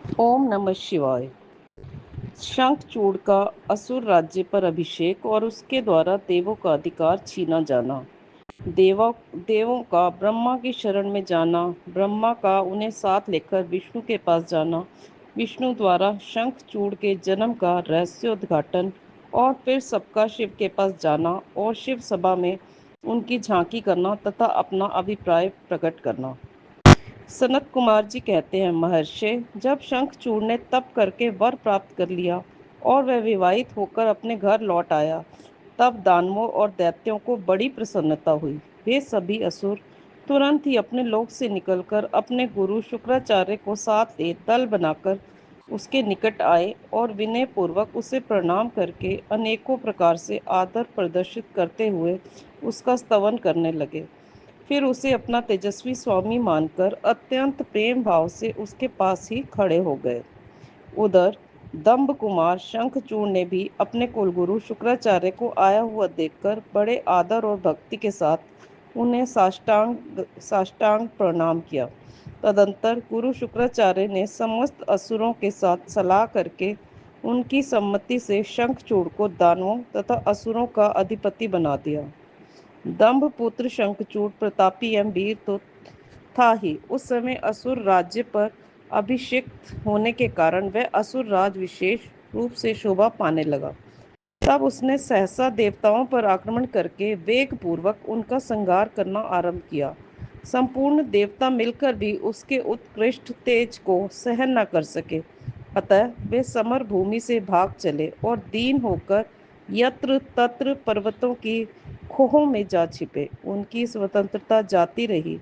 ओम नमः शिवाय। शंखचूड़ का असुर राज्य पर अभिषेक और उसके द्वारा देवों का अधिकार छीना जाना। देवा देवों का ब्रह्मा की शरण में जाना, ब्रह्मा का उन्हें साथ लेकर विष्णु के पास जाना, विष्णु द्वारा शंखचूड़ के जन्म का रहस्योद्घाटन और फिर सबका शिव के पास जाना और शिव सभा में उनकी झांकी करना तथा अपना अभिप्राय प्रकट करना। सनत कुमार जी कहते हैं, महर्षि, जब शंखचूड़ ने तप करके वर प्राप्त कर लिया और वह विवाहित होकर अपने घर लौट आया, तब दानवों और दैत्यों को बड़ी प्रसन्नता हुई। वे सभी असुर तुरंत ही अपने लोक से निकलकर अपने गुरु शुक्राचार्य को साथ ले दल बनाकर उसके निकट आए और विनय पूर्वक उसे प्रणाम करके अनेकों प्रकार से आदर प्रदर्शित करते हुए उसका स्तवन करने लगे। फिर उसे अपना तेजस्वी स्वामी मानकर अत्यंत प्रेम भाव से उसके पास ही खड़े हो गए। उधर दंभ कुमार शंखचूड़ ने भी अपने कुलगुरु शुक्राचार्य को आया हुआ देखकर बड़े आदर और भक्ति के साथ उन्हें साष्टांग साष्टांग प्रणाम किया। तदंतर गुरु शुक्राचार्य ने समस्त असुरों के साथ सलाह करके उनकी सम्मति से शंखचूड़ को दानवों तथा असुरों का अधिपति बना दिया। दंभपुत्र शंखचूड़ प्रतापी एवं वीर तो था ही। उस समय असुर राज्य पर अभिषिक्त होने के कारण वह असुर राज विशेष रूप से शोभा पाने लगा। तब उसने सहसा देवताओं पर आक्रमण करके वेग पूर्वक उनका संहार करना आरंभ किया। संपूर्ण देवता मिलकर भी उसके उत्कृष्ट तेज को सहन न कर सके। अतः वे समर भूमि से भाग चले और दीन होकर यत्र तत्र पर्वतों की खोहों में जा छिपे। उनकी स्वतंत्रता जाती रही।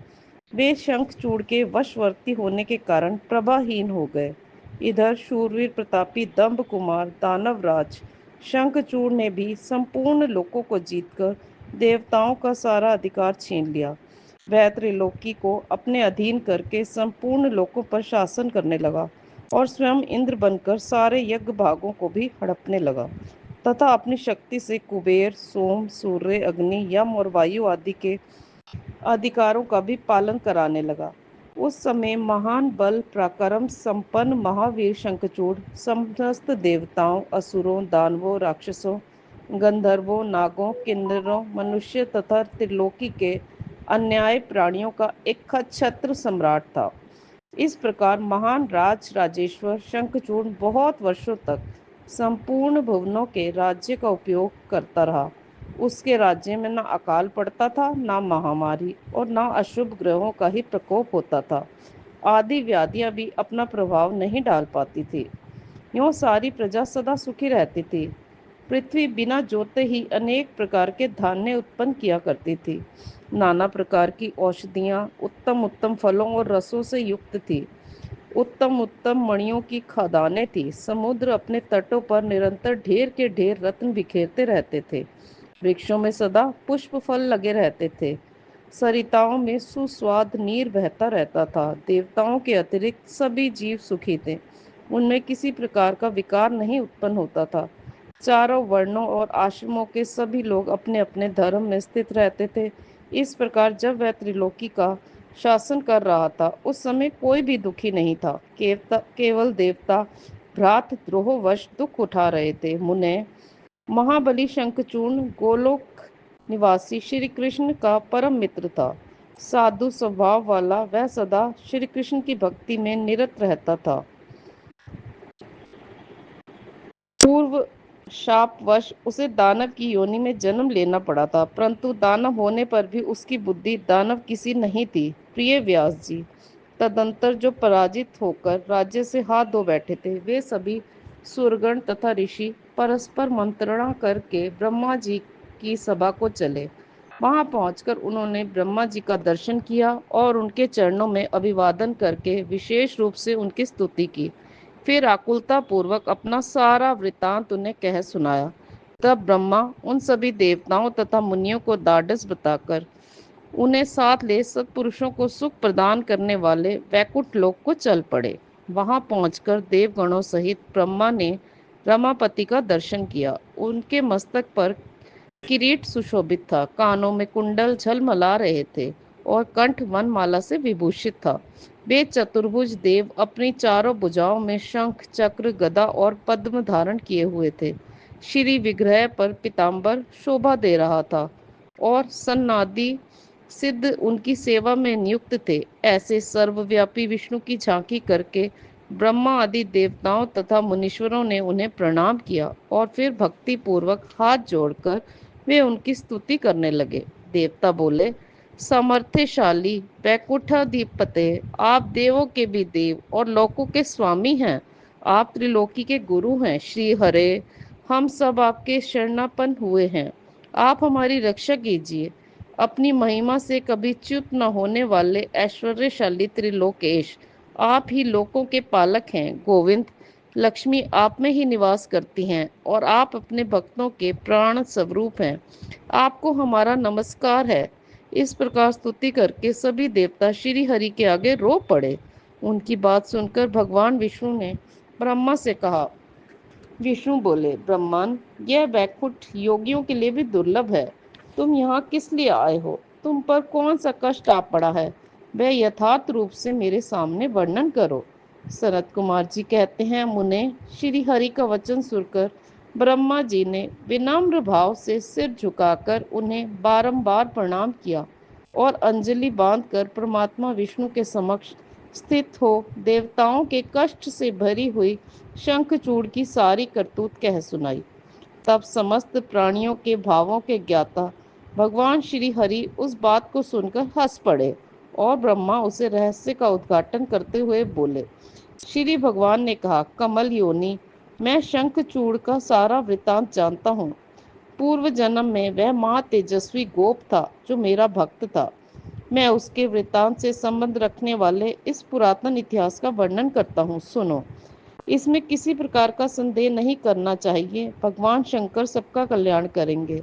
वे शंखचूड़ के वशवर्ती होने के कारण प्रभाहीन हो गए। इधर शूरवीर प्रतापी दंभ कुमार दानवराज शंखचूड़ ने भी संपूर्ण लोकों को जीतकर देवताओं का सारा अधिकार छीन लिया। वह त्रिलोकी को अपने अधीन करके संपूर्ण लोकों पर शासन करने लगा और स्वयं इंद्र बनकर सारे यज्ञ भागों को भी हड़पने लगा तथा अपनी शक्ति से कुबेर, सोम, सूर्य, अग्नि, यम और वायु आदि के अधिकारों का भी पालन कराने लगा। उस समय महान बल पराक्रम संपन्न महावीर शंखचूड़ समस्त देवताओं, असुरों, दानवों, राक्षसों, गंधर्वों, नागों, किन्नरों, मनुष्य तथा त्रिलोकी के अन्याय प्राणियों का एक छत्र सम्राट था। इस प्रकार महान राजेश्वर शंखचूड़ बहुत वर्षों तक संपूर्ण भुवनों के राज्य का उपयोग करता रहा। उसके राज्य में न अकाल पड़ता था, न महामारी और न अशुभ ग्रहों का ही प्रकोप होता था। आदि व्याधियां भी अपना प्रभाव नहीं डाल पाती थी। यूं सारी प्रजा सदा सुखी रहती थी। पृथ्वी बिना जोते ही अनेक प्रकार के धान्य उत्पन्न किया करती थी। नाना प्रकार की औषधियाँ उत्तम उत्तम फलों और रसों से युक्त थी। उत्तम उत्तम मणियों की खदानें थी। समुद्र अपने तटों पर निरंतर ढेर के ढेर रत्न बिखेरते रहते थे। वृक्षों में सदा पुष्प फल लगे रहते थे। सरिताओं में सुस्वाद नीर बहता रहता था। देवताओं के अतिरिक्त सभी जीव सुखी थे। उनमें किसी प्रकार का विकार नहीं उत्पन्न होता था। चारों वर्णों और आश्रमों के सभी लोग अपने अपने धर्म में स्थित रहते थे। इस प्रकार जब वह त्रिलोकी का शासन कर रहा था, उस समय कोई भी दुखी नहीं था। केवल देवता भ्रातृद्रोहवश दुख उठा रहे थे। मुने, महाबली शंखचूड़ गोलोक निवासी श्री कृष्ण का परम मित्र था। साधु स्वभाव वाला वह सदा श्री कृष्ण की भक्ति में निरत रहता था। पूर्व शापवश उसे दानव की योनि में जन्म लेना पड़ा था, परंतु दानव होने पर भी उसकी बुद्धि दानव किसी नहीं थी। प्रिय व्यास जी, तदंतर जो पराजित होकर राज्य से हाथ धो बैठे थे, वे सभी सुरगण तथा ऋषि परस्पर मंत्रणा करके ब्रह्मा जी की सभा को चले। वहां पहुंचकर उन्होंने ब्रह्मा जी का दर्शन किया और उनके चरणों में अभिवादन करके विशेष रूप से उनकी स्तुति की। फिर आकुलता पूर्वक अपना सारा वृतांत उन्हें कह सुनाया। तब ब्रह्मा उन सभी देवताओं तथा मुनियों को ढाढ़स बताकर उन्हें साथ ले सत्पुरुषों को सुख प्रदान करने वाले वैकुंठ लोक को चल पड़े। वहां पहुंचकर देवगणों सहित ब्रह्मा ने रमापति का दर्शन किया। उनके मस्तक पर किरीट सुशोभित था, कानों में कुंडल झलमला रहे थे और कंठ वनमाला से विभूषित था। वे चतुर्भुज देव अपनी चारों भुजाओं में शंख, चक्र, गदा और पद्म धारण किए हुए थे। श्री विग्रह पर पीताम्बर शोभा दे रहा था और सन्नादि सिद्ध उनकी सेवा में नियुक्त थे। ऐसे सर्वव्यापी विष्णु की झांकी करके ब्रह्मा आदि देवताओं तथा मुनीश्वरों ने उन्हें प्रणाम किया और फिर भक्ति पूर्वक हाथ जोड़कर वे उनकी स्तुति करने लगे। देवता बोले, सामर्थ्यशाली वैकुंठाधिपते, आप देवों के भी देव और लोकों के स्वामी हैं। आप त्रिलोकी के गुरु हैं। श्री हरे, हम सब आपके शरणापन्न हुए हैं। आप हमारी रक्षा कीजिए। अपनी महिमा से कभी च्युत न होने वाले ऐश्वर्यशाली त्रिलोकेश, आप ही लोकों के पालक हैं। गोविंद, लक्ष्मी आप में ही निवास करती हैं और आप अपने भक्तों के प्राण स्वरूप हैं। आपको हमारा नमस्कार है। इस प्रकार स्तुति करके सभी देवता श्री हरि के आगे रो पड़े। उनकी बात सुनकर भगवान विष्णु ने ब्रह्मा से कहा। विष्णु बोले, ब्रह्मन, यह वैकुंठ योगियों के लिए भी दुर्लभ है। तुम यहाँ किस लिए आए हो? तुम पर कौन सा कष्ट आ पड़ा है? वह यथार्थ रूप से मेरे सामने वर्णन करो। सनत कुमार जी कहते हैं, मुने, श्री हरि का वचन सुनकर ब्रह्मा जी ने विनम्र भाव से सिर झुकाकर उन्हें बारंबार प्रणाम किया और अंजलि बांधकर परमात्मा विष्णु के समक्ष स्थित हो देवताओं के कष्ट से भरी हुई शंखचूड़ की सारी करतूत कह सुनाई। तब समस्त प्राणियों के भावों के ज्ञाता भगवान श्री हरि उस बात को सुनकर हंस पड़े और ब्रह्मा उसे रहस्य का उद्घाटन करते हुए बोले। श्री भगवान ने कहा, कमल योनि, मैं शंखचूड़ का सारा वृतांत जानता हूँ। पूर्व जन्म में वह महा तेजस्वी गोप था जो मेरा भक्त था। मैं उसके वृतांत से संबंध रखने वाले इस पुरातन इतिहास का वर्णन करता हूँ, सुनो। इसमें किसी प्रकार का संदेह नहीं करना चाहिए। भगवान शंकर सबका कल्याण करेंगे।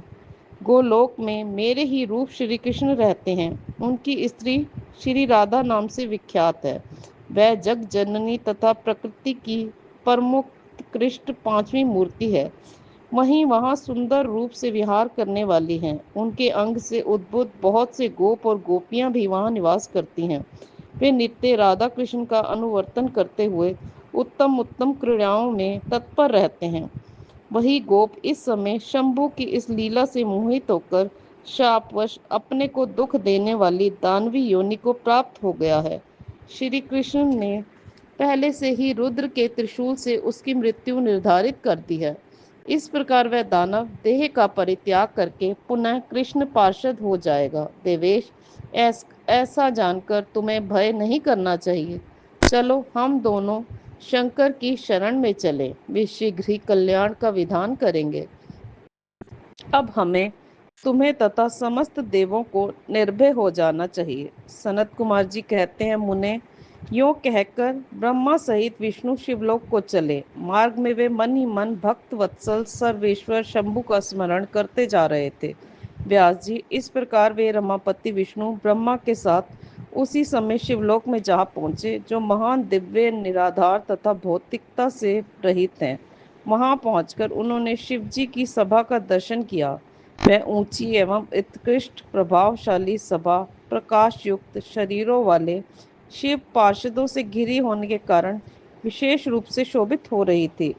गोलोक में मेरे ही रूप श्री कृष्ण रहते हैं। उनकी स्त्री श्री राधा नाम से विख्यात है। वह जग जननी तथा प्रकृति की परमोत्कृष्ट पांचवी मूर्ति है। वहीं वहां सुंदर रूप से विहार करने वाली हैं। उनके अंग से उद्भूत बहुत से गोप और गोपियां भी वहां निवास करती हैं। वे नित्य राधा कृष्ण का अनुवर्तन करते हुए उत्तम उत्तम क्रीड़ाओं में तत्पर रहते हैं। वही गोप इस समय शंभु की इस लीला से मोहित होकर शापवश अपने को दुख देने वाली दानवी योनि को प्राप्त हो गया है। श्री कृष्ण ने पहले से ही रुद्र के त्रिशूल से उसकी मृत्यु निर्धारित कर दी है। इस प्रकार वह दानव देह का परित्याग करके पुनः कृष्ण पार्षद हो जाएगा। देवेश, ऐसा जानकर तुम्हें भय नहीं करना चाहिए। चलो हम दोनों शंकर की शरण में चले। वे शीघ्र ही कल्याण का विधान करेंगे। अब हमें तुम्हें तथा समस्त देवों को निर्भय हो जाना चाहिए। सनत कुमार जी कहते हैं, मुने, यों कहकर ब्रह्मा सहित विष्णु शिवलोक को चले। मार्ग में वे मन ही मन भक्त वत्सल सर्वेश्वर शंभु का स्मरण करते जा रहे थे। व्यास जी, इस प्रकार वे रमापति विष्णु ब्रह्मा के साथ उसी समय शिवलोक में जा पहुंचे, जो महान दिव्य निराधार तथा भौतिकता से रहित हैं। वहां पहुंचकर उन्होंने शिव जी की सभा का दर्शन किया। वह ऊंची एवं उत्कृष्ट प्रभावशाली सभा प्रकाश युक्त शरीरों वाले शिव पार्षदों से घिरी होने के कारण विशेष रूप से शोभित हो रही थी।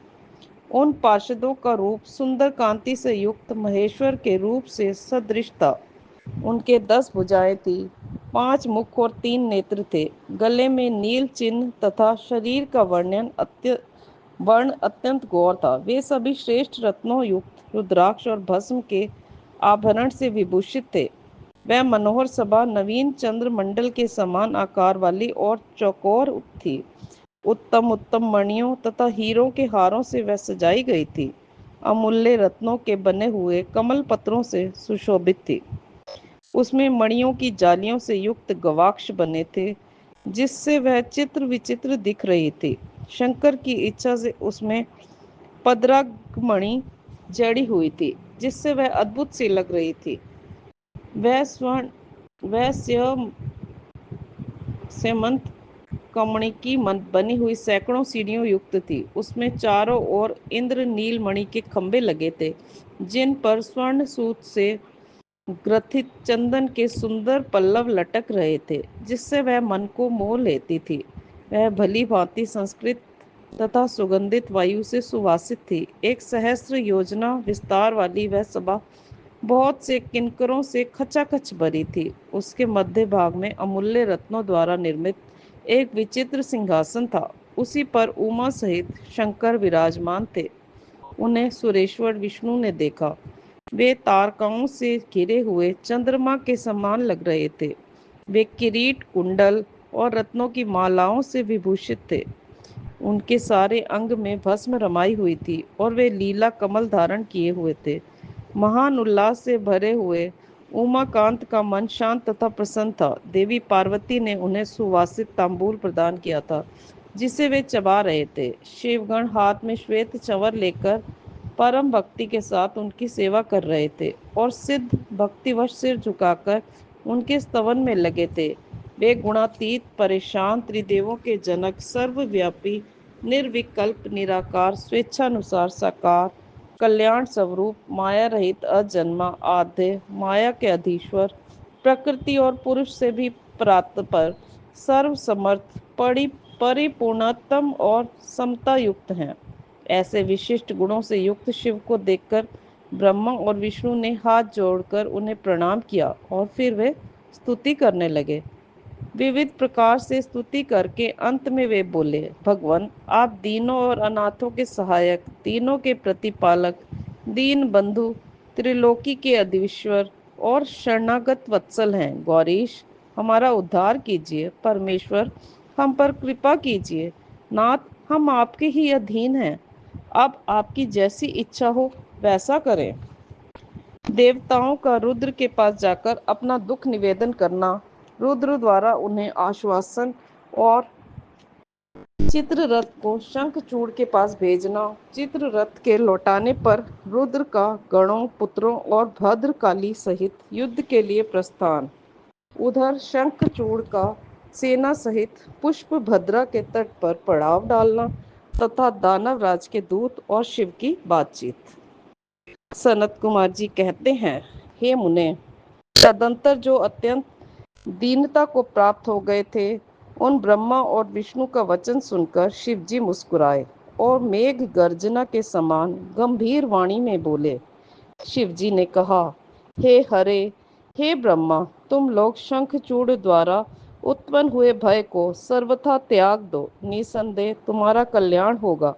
उन पार्षदों का रूप सुंदर कांति से युक्त महेश्वर के रूप से सदृश था। उनके 10 भुजाएं थी, 5 मुख और 3 नेत्र थे। गले में नील चिन्ह तथा शरीर का वर्ण अत्यंत गौर था। वे सभी श्रेष्ठ रत्नों युक्त रुद्राक्ष और भस्म के आभरण से विभूषित थे। वह मनोहर सभा नवीन चंद्र मंडल के समान आकार वाली और चौकोर थी। उत्तम उत्तम मणियों तथा हीरों के हारों से वह सजाई गई थी। अमूल्य रत्नों के बने हुए कमल पत्रों से सुशोभित थी। उसमें मणियों की जालियों से युक्त गवाक्ष बने थे, जिससे वह चित्र विचित्र दिख रही थी। शंकर की इच्छा से उसमें पद्रागमणि जड़ी हुई थी, जिससे वह अद्भुत सी लग रही थी। वह स्वर्ण वह सेमंत कमणि की बनी हुई सैकड़ों सीढ़ियों युक्त थी। उसमें चारों ओर इंद्र नील मणि के खंभे लगे थे, जिन पर स्वर्ण सूत से ग्रथित चंदन के सुंदर पल्लव लटक रहे थे, जिससे वह मन को मोह लेती थी। वह भली भांति संस्कृत तथा सुगंधित वायु से सुवासित थी। एक सहस्र योजना विस्तार वाली वह सभा बहुत से किंकरों से खचाखच भरी थी। उसके मध्य भाग में अमूल्य रत्नों द्वारा निर्मित एक विचित्र सिंहासन था। उसी पर उमा सहित शंकर विराजमान थे। उन्हें सुरेश्वर विष्णु ने देखा। वे तारकाओं से घिरे हुए चंद्रमा के समान लग रहे थे। वे किरीट, कुंडल और रत्नों की मालाओं से विभूषित थे। उनके सारे अंग में भस्म रमाई हुई थी और वे लीला कमल धारण किए हुए थे। महान उल्लास से भरे हुए उमाकांत का मन शांत तथा प्रसन्न था। देवी पार्वती ने उन्हें सुवासित तांबूल प्रदान किया था, जिसे वे चबा रहे थे। शिवगण हाथ में श्वेत चंवर लेकर परम भक्ति के साथ उनकी सेवा कर रहे थे और सिद्ध भक्तिवश सिर झुकाकर उनके स्तवन में लगे थे। वे गुणातीत, परेशान, त्रिदेवों के जनक, सर्वव्यापी, निर्विकल्प, निराकार, स्वेच्छानुसार साकार, कल्याण स्वरूप, माया रहित, अजन्मा, आद्य, माया के अधीश्वर, प्रकृति और पुरुष से भी परात्पर, सर्वसमर्थ, परिपूर्णतम और समता युक्त हैं। ऐसे विशिष्ट गुणों से युक्त शिव को देखकर ब्रह्मा और विष्णु ने हाथ जोड़कर उन्हें प्रणाम किया और फिर वे स्तुति करने लगे। विविध प्रकार से स्तुति करके अंत में वे बोले, भगवान, आप दीनों और अनाथों के सहायक, तीनों के प्रतिपालक, दीन बंधु, त्रिलोकी के अधीश्वर और शरणागत वत्सल हैं। गौरीश, हमारा उद्धार कीजिए। परमेश्वर, हम पर कृपा कीजिए। नाथ, हम आपके ही अधीन हैं। अब आपकी जैसी इच्छा हो वैसा करें। देवताओं का रुद्र के पास जाकर अपना दुख निवेदन करना, रुद्र द्वारा उन्हें आश्वासन, और चित्ररथ को शंखचूड़ के पास भेजना। चित्ररथ के लौटाने पर रुद्र का गणों, पुत्रों और भद्रकाली सहित युद्ध के लिए प्रस्थान। उधर शंखचूड़ का सेना सहित पुष्पभद्रा के तट पर पड़ाव डालना तथा दानवराज के दूत और शिव की बातचीत। सनत कुमार जी कहते हैं, हे मुने, तदंतर जो अत्यंत दीनता को प्राप्त हो गए थे, उन ब्रह्मा और विष्णु का वचन सुनकर शिव जी मुस्कुराए और मेघ गर्जना के समान गंभीर वाणी में बोले। शिव जी ने कहा, हे हरे, हे ब्रह्मा, तुम लोग शंखचूड़ द्वारा उत्पन्न हुए भय को सर्वथा त्याग दो। निसंदेह तुम्हारा कल्याण होगा।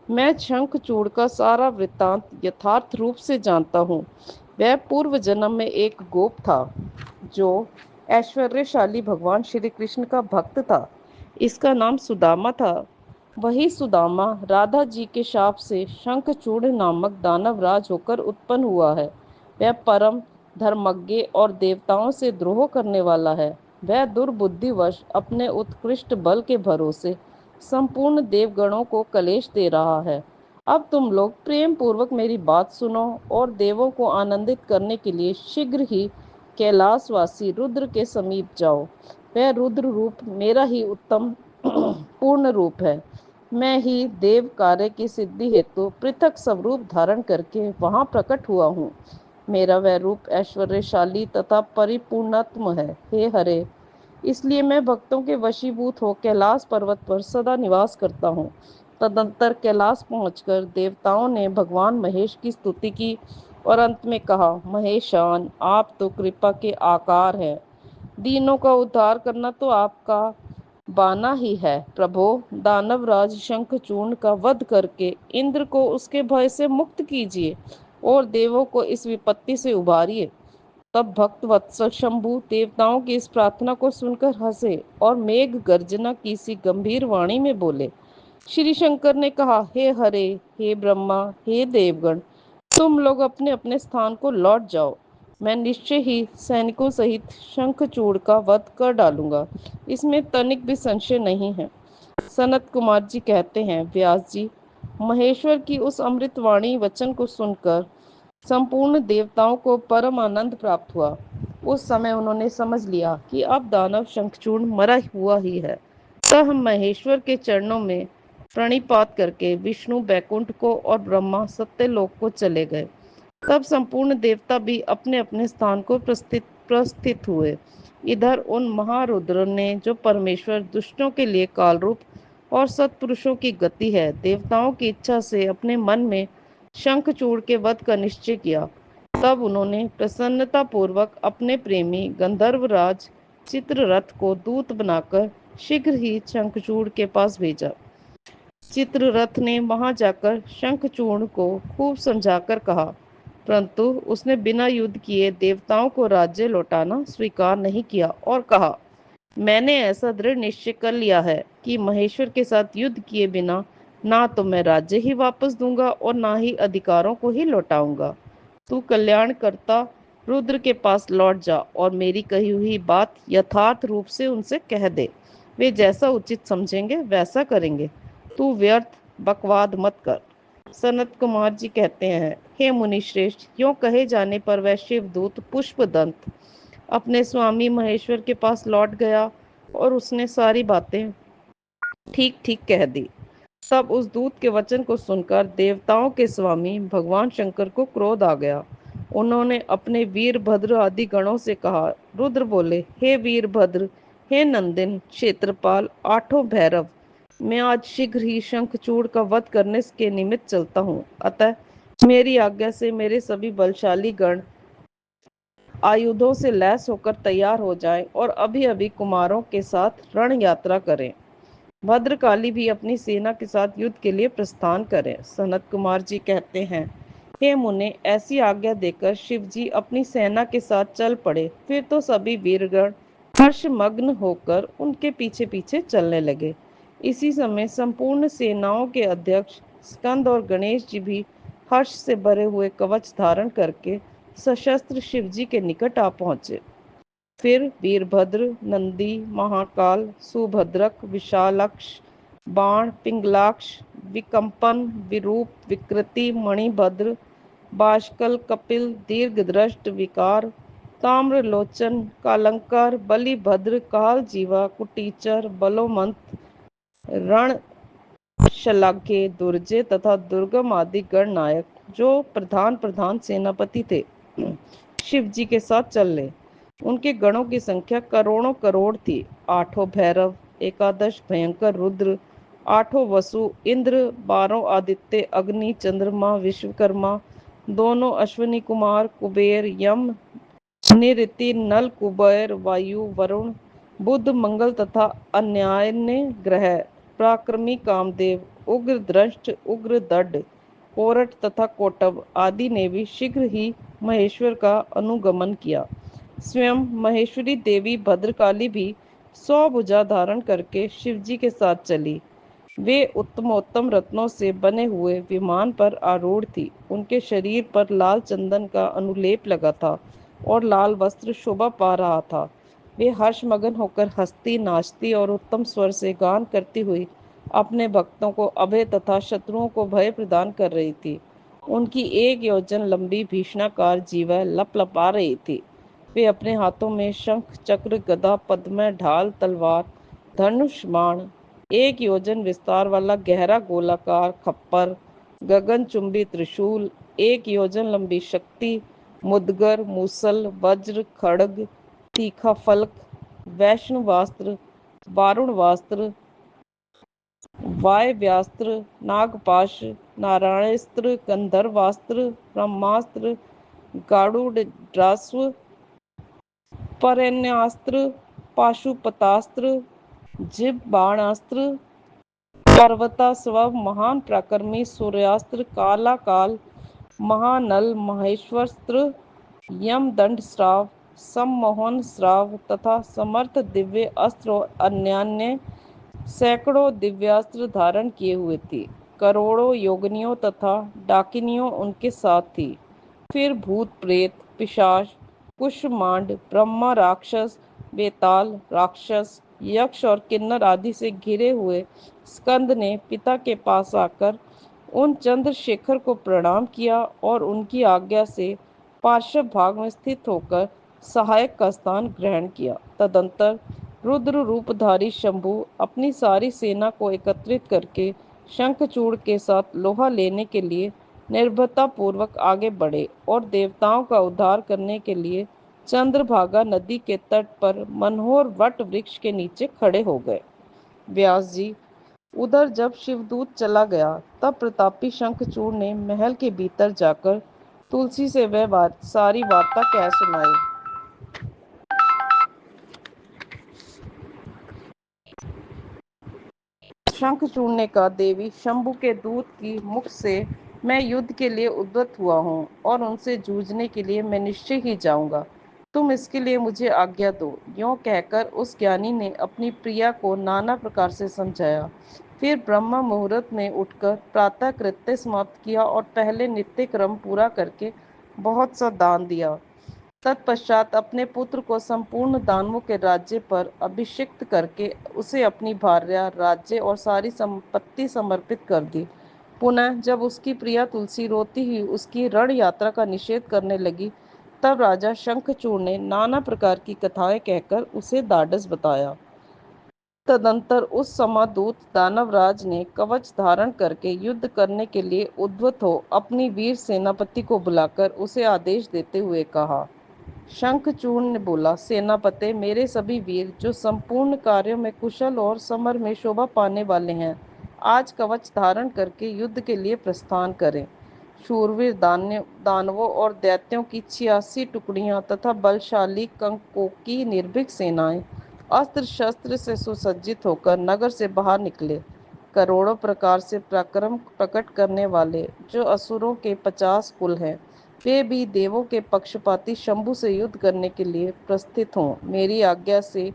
मैं शंखचूड़ का सारा वृत्तांत यथार्थ रूप से जानता हूँ। वह पूर्व जन्म में एक गोप था, जो ऐश्वर्यशाली भगवान श्री कृष्ण का भक्त था। इसका नाम सुदामा था। वही सुदामा राधा जी के शाप से शंखचूड़ नामक दानवराज होकर उत्पन्न हुआ है। वह परम धर्मज्ञ और देवताओं से द्रोह करने वाला है। वह दुर्बुद्धिवश अपने उत्कृष्ट बल के भरोसे संपूर्ण देवगणों को कलेश दे रहा है। अब तुम लोग प्रेम पूर्वक मेरी बात सुनो और देवों को आनंदित करने के लिए शीघ्र ही कैलाशवासी रुद्र के समीप जाओ। वह रुद्र रूप मेरा ही उत्तम पूर्ण रूप है। मैं ही देव कार्य की सिद्धि हेतु पृथक स्वरूप धारण करके वहां प्रकट हुआ हूँ। मेरा वह रूप ऐश्वर्यशाली तथा परिपूर्णात्म है। हे हरे, इसलिए मैं भक्तों के वशीभूत हो कैलाश पर्वत पर सदा निवास करता हूँ। तदंतर कैलाश पहुंचकर देवताओं ने भगवान महेश की स्तुति की और अंत में कहा, महेशान, आप तो कृपा के आकार हैं। दीनों का उद्धार करना तो आपका बाना ही है। प्रभो, दानवराज शंखचूर्ण का वध करके इंद्र को उसके भय से मुक्त कीजिए और देवों को इस विपत्ति से उबारिए। तब भक्त वत्सल शंभु देवताओं की इस प्रार्थना को सुनकर हंसे और मेघ गर्जना की सी गंभीर वाणी में बोले। श्री शंकर ने कहा, हे हरे, हे ब्रह्मा, हे देवगण, तुम लोग अपने अपने स्थान को लौट जाओ। मैं निश्चय ही सैनिकों सहित शंखचूड़ का वध कर डालूंगा। इसमें तनिक भी संशय नहीं है। सनत कुमार जी कहते हैं, व्यास जी, महेश्वर की उस अमृतवाणी वचन को सुनकर संपूर्ण देवताओं को परम आनंद प्राप्त हुआ। उस समय उन्होंने समझ लिया कि अब दानव शंखचूड़ मरा हुआ ही है। तब हम महेश्वर के चरणों में प्रणिपात करके विष्णु बैकुंठ को और ब्रह्मा सत्यलोक को चले गए। तब संपूर्ण देवता भी अपने अपने स्थान को प्रस्थित हुए। इधर उन महारुद्र ने, जो परमेश्वर दुष्टों के लिए कालरूप और सत्पुरुषों की गति है, देवताओं की इच्छा से अपने मन में शंखचूड़ के वध का निश्चय किया। तब उन्होंने प्रसन्नता पूर्वक अपने प्रेमी गंधर्वराज चित्ररथ को दूत बनाकर शीघ्र ही शंखचूड़ के पास भेजा। चित्ररथ ने वहां जाकर शंखचूड़ को खूब समझाकर कहा, परंतु उसने बिना युद्ध किए देवताओं को राज्य लौटाना स्वीकार नहीं किया और कहा, मैंने ऐसा दृढ़ निश्चय कर लिया है कि महेश्वर के साथ युद्ध किए बिना ना तो मैं राज्य ही वापस दूंगा और ना ही अधिकारों को ही लौटाऊंगा। तू कल्याणकर्ता रुद्र के पास लौट जा और मेरी कही हुई बात यथार्थ रूप से उनसे कह दे। वे जैसा उचित समझेंगे वैसा करेंगे। तू व्यर्थ बकवाद मत कर। सनत कुमार जी कहते हैं, हे मुनि श्रेष्ठ, यों कहे जाने पर वह शिवदूत पुष्पदंत अपने स्वामी महेश्वर के पास लौट गया और उसने सारी बातें ठीक ठीक कह दी। तब उस दूत के वचन को सुनकर देवताओं के स्वामी भगवान शंकर को क्रोध आ गया। उन्होंने अपने वीरभद्र आदि गणों से कहा। रुद्र बोले, हे वीरभद्र, हे नंदिन, क्षेत्रपाल, आठों भैरव, मैं आज शीघ्र ही शंखचूड़ का वध करने के निमित्त चलता हूँ। अतः मेरी आज्ञा से मेरे सभी बलशाली गण आयुधों से लैस होकर तैयार हो जाएं और अभी अभी कुमारों के साथ रण यात्रा करें। भद्रकाली भी अपनी सेना के साथ युद्ध के लिए प्रस्थान करें। सनत कुमार जी कहते हैं, हे मुने, ऐसी आज्ञा देकर शिव जी अपनी सेना के साथ चल पड़े। फिर तो सभी वीरगण हर्षमग्न होकर उनके पीछे पीछे चलने लगे। इसी समय संपूर्ण सेनाओं के अध्यक्ष स्कंद और गणेश जी भी हर्ष से भरे हुए कवच धारण करके सशस्त्र शिव जी के निकट आ पहुंचे। फिर वीरभद्र, नंदी, महाकाल, सुभद्रक, विशालक्ष, बाण, पिंगलाक्ष, विकंपन, विरूप, विकृति, मणिभद्र, बाष्कल, कपिल, दीर्घदृष्ट, विकार, ताम्रलोचन, कालंकर, बलिभद्र, कालजीवा, कुटीचर, बलोमंत, रण शलाके, दुर्जय तथा दुर्गम आदि गणनायक, जो प्रधान प्रधान सेनापति थे, शिव जी के साथ चलने। उनके गणों की संख्या करोड़ों करोड़ थी। आठों भैरव, एकादश भयंकर रुद्र, आठों वसु इंद्र, 12 आदित्य, अग्नि, चंद्रमा, विश्वकर्मा, दोनों अश्विनी कुमार, कुबेर, यम, निऋति, नल, कुबेर, वायु, वरुण, बुध, मंगल तथा अन्यान्य ग्रह, पराक्रमी कामदेव, उग्र दृष्ट, उग्र दड्ड, कोरट तथा कोटव आदि ने भी शीघ्र ही महेश्वर का अनुगमन किया। स्वयं महेश्वरी देवी भद्रकाली भी 100 भुजा धारण करके शिवजी के साथ चली। वे उत्तमोत्तम रत्नों से बने हुए विमान पर आरूढ़ थी। उनके शरीर पर लाल चंदन का अनुलेप लगा था और लाल वस्त्र शोभा पा रहा था। वे हर्षमगन होकर हंसती, नाचती और उत्तम स्वर से गान करती हुई अपने भक्तों को अभय तथा शत्रुओं को भय प्रदान कर रही थी। उनकी 1 योजन लंबी भीषणाकार जीवा लपलपा रही थी। वे अपने हाथों में शंख, चक्र, गदा, पद्म, ढाल, तलवार, धनुष, बाण, 1 योजन विस्तार वाला गहरा गोलाकार खप्पर, गगनचुंबी त्रिशूल, 1 योजन लंबी शक्ति, मुदगर, मूसल, वज्र, खड्ग, तीखा फलक, वैष्णवास्त्र, वारुणवास्त्र, वायव्यास्त्र, नागपाश, नारायणास्त्र, गंधर्वास्त्र, ब्रह्मास्त्र, गारुडास्त्र, परण्यास्त्र, पाशुपतास्त्र, जिह्वाणास्त्र, पर्वतास्व, महान पराक्रमी सूर्यास्त्र, काला काल, महानल, महेश्वरास्त्र, यमदंड श्राव, सम्मोहन श्राव तथा समर्थ दिव्य अस्त्र और अन्यान्य सैकड़ों दिव्यास्त्र धारण किए हुए थी। करोड़ों योगिनियों तथा डाकिनियों उनके साथ थी। फिर भूत, प्रेत, पिशाच, कुष्मांड, ब्रह्मा राक्षस, बेताल राक्षस, यक्ष और किन्नर आदि से घिरे हुए स्कंद ने पिता के पास आकर उन चंद्रशेखर को प्रणाम किया और उनकी आज्ञा से पार्श्व भाग में स्थित होकर सहायक का स्थान ग्रहण किया। तदंतर रुद्र रूपधारी शंभु अपनी सारी सेना को एकत्रित करके शंखचूड़ के साथ लोहा लेने के लिए निर्भयता पूर्वक आगे बढ़े और देवताओं का उद्धार करने के लिए चंद्रभागा नदी के तट पर मनोहर वट वृक्ष के नीचे खड़े हो गए। व्यास जी, उधर जब शिवदूत चला गया तब प्रतापी शंखचूड़ ने महल के भीतर जाकर तुलसी से वह सारी वार्ता कह सुनाई। शंखचूड़ ने कहा, देवी, शंभु के दूत की मुख से मैं युद्ध के लिए उद्यत हुआ हूँ और उनसे जूझने के लिए मैं निश्चय ही जाऊंगा। तुम इसके लिए मुझे आज्ञा दो। यों कहकर उस ज्ञानी ने अपनी प्रिया को नाना प्रकार से समझाया। फिर ब्रह्म मुहूर्त में उठकर प्रातः कृत्य समाप्त किया और पहले नित्य क्रम पूरा करके बहुत सा दान दिया। तत्पश्चात अपने पुत्र को संपूर्ण दानवों के राज्य पर अभिषिक्त करके उसे अपनी भार्या, राज्य और सारी संपत्ति समर्पित कर दी। पुनः जब उसकी प्रिया तुलसी रोती हुई उसकी रण यात्रा का निषेध करने लगी, तब राजा शंखचूड़ ने नाना प्रकार की कथाएं कहकर उसे ढाढ़स बताया। तदंतर उस समादूत दानवराज ने कवच धारण करके युद्ध करने के लिए उद्यत हो अपनी वीर सेनापति को बुलाकर उसे आदेश देते हुए कहा। शंखचूड़ ने बोला, सेनापते, मेरे सभी वीर जो संपूर्ण कार्यों में कुशल और समर में शोभा पाने वाले हैं, आज कवच धारण करके युद्ध के लिए प्रस्थान करें। शूरवीर दानवों और दैत्यों की 86 टुकड़ियां तथा बलशाली कंकों की निर्भीक सेनाएं अस्त्र शस्त्र से सुसज्जित होकर नगर से बाहर निकले। करोड़ों प्रकार से पराक्रम प्रकट करने वाले जो असुरों के 50 कुल हैं, वे भी देवों के पक्षपाती शंभु से युद्ध करने के लिए प्रस्थित हों। मेरी आज्ञा से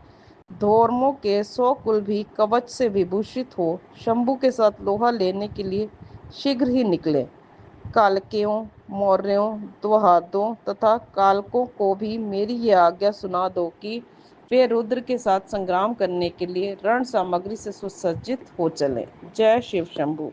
धोर्मों के 100 कुल भी कवच से विभूषित हो शंभु के साथ लोहा लेने के लिए शीघ्र ही निकले। कालकेयों, मौर्यों, द्वहादों तथा कालकों को भी मेरी यह आज्ञा सुना दो कि वे रुद्र के साथ संग्राम करने के लिए रण सामग्री से सुसज्जित हो चले। जय शिव शंभु।